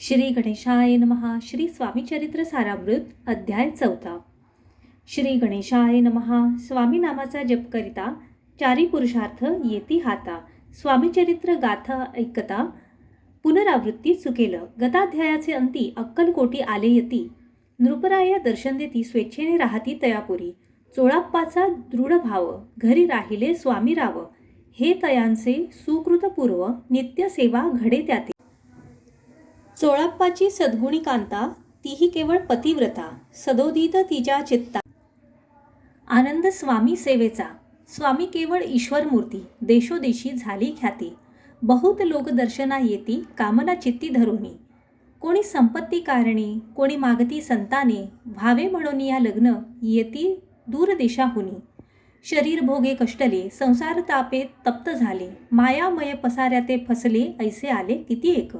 श्री गणेशाय नमः. श्री स्वामी चरित्र सारामृत अध्याय 4. श्री गणेशाय नमः. स्वामी नामाचा जप करिता चारी पुरुषार्थ येती हाता. स्वामी चरित्र गाथा ऐकता पुनरावृत्ती चुकेल. गताध्यायाचे अंती अक्कलकोटी आले यती. नृपराया दर्शन देती स्वेच्छेने राहती तयापुरी. चोळाप्पाचा दृढ भाव घरी राहिले स्वामी राव. हे तयांचे सुकृतपूर्व नित्य सेवा घडे त्याते. चोळाप्पाची सद्गुणी कांता तीही केवळ पतिव्रता. सदोदित तिच्या चित्ता आनंद स्वामी सेवेचा. स्वामी केवळ ईश्वर मूर्ती. देशोदेशी झाली ख्याती. बहुत लोक दर्शना येती कामना चित्ती धरुनी. कोणी संपत्ती कारणे कोणी मागती संताने. व्हावे म्हणून या लग्न येती दूर देशाहुनी. शरीर भोगे कष्टले संसार तापे तप्त झाले. मायामय पसाऱ्या ते फसले ऐसे आले किती एक.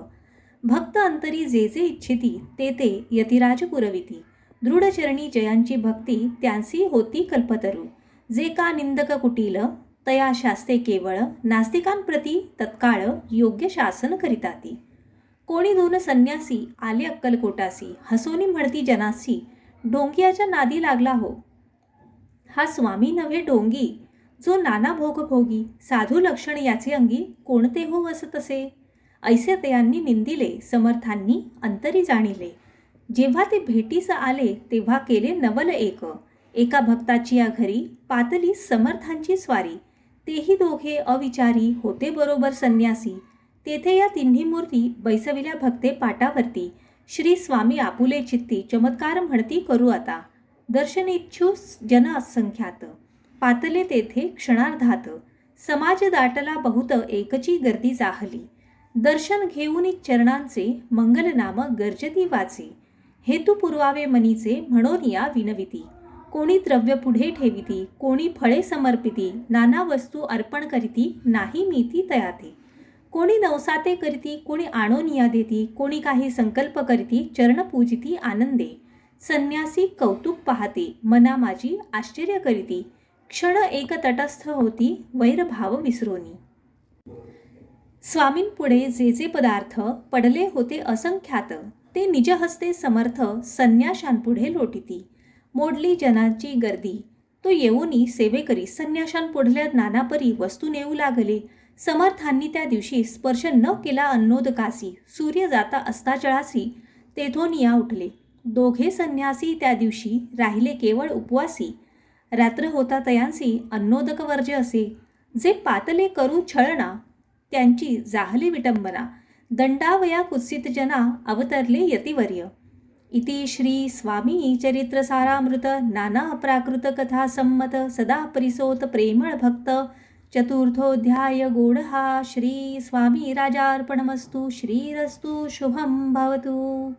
भक्त अंतरी जे जे इच्छिती ते ते यतिराज पुरविती. दृढचरणी जयांची भक्ती त्यांसी होती कल्पतरू. जे का निंदक कुटील तया शास्ते केवळ. नास्तिकांप्रती तत्काळ योग्य शासन करिताती. कोणी दोन संन्यासी आले अक्कलकोटासी. हसोनी म्हणती जनासी ढोंगियाच्या नादी लागला हो. हा स्वामी नव्हे ढोंगी जो नाना भोग भोगी. साधू लक्षण याचे अंगी कोणते हो असतसे. ऐसे तयांनी निंदिले समर्थांनी अंतरी जाणिले. जेव्हा ते भेटीस आले तेव्हा केले नवल एक. एका भक्ताची या घरी पातली समर्थांची स्वारी. तेही दोघे अविचारी होते बरोबर संन्यासी. तेथे या तिन्ही मूर्ती बैसविल्या भक्ते पाटावरती. श्री स्वामी आपुले चित्ती चमत्कार म्हणती करू आता. दर्शनेच्छू जन असंख्यात पातले तेथे क्षणार्धात. समाज दाटला बहुत एकची गर्दी जाहली. दर्शन घेऊन चरणांचे मंगलनाम गर्जती वाचे. हेतू पुरवावे मनीचे म्हणून या विनविती. कोणी द्रव्य पुढे ठेविती कोणी फळे समर्पिती. नाना वस्तू अर्पण करीती नाही मीती तयाते. कोणी नवसाते करीती कोणी आणोनिया देती. कोणी काही संकल्प करीती चरण पूजिती आनंदे. संन्यासी कौतुक पाहते मना माझी आश्चर्य करीती. क्षण एक तटस्थ होती वैरभाव विसरोनी. स्वामींपुढे जे जे पदार्थ पडले होते असंख्यात ते निजहस्ते समर्थ संन्याशांपुढे लोटिती. मोडली जनांची गर्दी तो येऊनी सेवेकरी. संन्याशांपुढल्या नानापरी वस्तू नेऊ लागले. समर्थांनी त्या दिवशी स्पर्श न केला अन्नोदकासी. सूर्य जाता अस्ताचळासी तेथून या उठले. दोघे संन्यासी त्या दिवशी राहिले केवळ उपवासी. रात्र होता तयांसी अन्नोदक वर्ज्य असे. जे पातले करू छळना त्यांची जाहली विटंबना. दंडावया कुत्सित जना अवतरले यतिवर्य. इति श्री स्वामी चरित्र सारामृत नाना प्राकृत कथा संमत सदा परिसोत प्रेमळ भक्त चतुर्थोऽध्याय गोडहा. श्री स्वामी राजार्पणमस्तु. श्रीरस्तु शुभं भवतु.